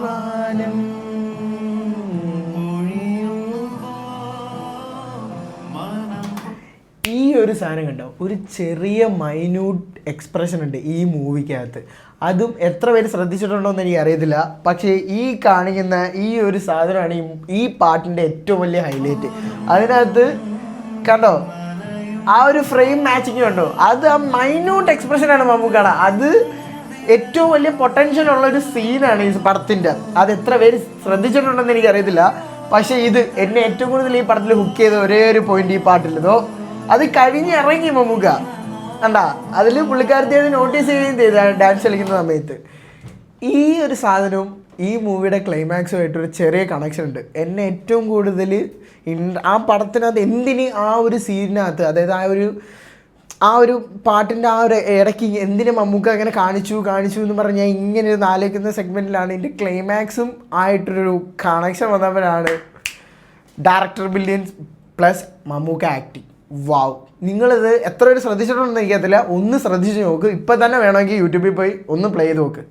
വാനം ഈ ഒരു സാധനം കണ്ടോ, ഒരു ചെറിയ മൈന്യൂട്ട് എക്സ്പ്രഷൻ ഉണ്ട് ഈ മൂവിക്കകത്ത്. അതും എത്ര പേര് ശ്രദ്ധിച്ചിട്ടുണ്ടോ എന്ന് എനിക്ക് അറിയത്തില്ല. പക്ഷേ ഈ കാണിക്കുന്ന ഈ ഒരു സാധനമാണ് ഈ പാട്ടിൻ്റെ ഏറ്റവും വലിയ ഹൈലൈറ്റ്. അതിനകത്ത് കണ്ടോ ആ ഒരു ഫ്രെയിം മാച്ചിങ് കണ്ടോ, അത് ആ മൈന്യൂട്ട് എക്സ്പ്രഷനാണ് മമ്മൂക്കാട. അത് ഏറ്റവും വലിയ പൊട്ടൻഷ്യൽ ഉള്ള ഒരു സീനാണ് ഈ പടത്തിൻ്റെ. അത് എത്ര പേര് ശ്രദ്ധിച്ചിട്ടുണ്ടെന്ന് എനിക്കറിയത്തില്ല. പക്ഷേ ഇത് എന്നെ ഏറ്റവും കൂടുതൽ ഈ പടത്തിൽ ഹുക്ക് ചെയ്ത ഒരേ ഒരു പോയിന്റ് ഈ പാട്ടിലതോ അത് കഴിഞ്ഞിറങ്ങി മമ്മൂക്ക കണ്ടാ. അതിൽ പുള്ളിക്കാരത്തി അത് നോട്ടീസ് ചെയ്യുകയും ചെയ്ത ഡാൻസ് കളിക്കുന്ന സമയത്ത്. ഈ ഒരു സാധനവും ഈ മൂവിയുടെ ക്ലൈമാക്സുമായിട്ടൊരു ചെറിയ കണക്ഷൻ ഉണ്ട്. എന്നെ ഏറ്റവും കൂടുതൽ ആ പടത്തിനകത്ത് എന്തിന് ആ ഒരു സീനിനകത്ത്, അതായത് ആ ഒരു പാട്ടിൻ്റെ ആ ഒരു ഇടയ്ക്ക് എന്തിന് മമ്മൂക്ക അങ്ങനെ കാണിച്ചു എന്ന് പറഞ്ഞാൽ ഇങ്ങനെ ഒരു ആലോചിക്കുന്ന സെഗ്മെൻറ്റിലാണ് ഇതിൻ്റെ ക്ലൈമാക്സും ആയിട്ടൊരു കണക്ഷൻ വന്നപ്പോഴാണ് director brilliance plus Mammookka acting. Wow. നിങ്ങളിത് എത്ര പേര് ശ്രദ്ധിച്ചിട്ടുണ്ടെന്ന് എനിക്കറിയത്തില്ല. ഒന്ന് ശ്രദ്ധിച്ച് നോക്ക്. ഇപ്പം തന്നെ വേണമെങ്കിൽ യൂട്യൂബിൽ പോയി ഒന്ന് പ്ലേ ചെയ്ത് നോക്ക്.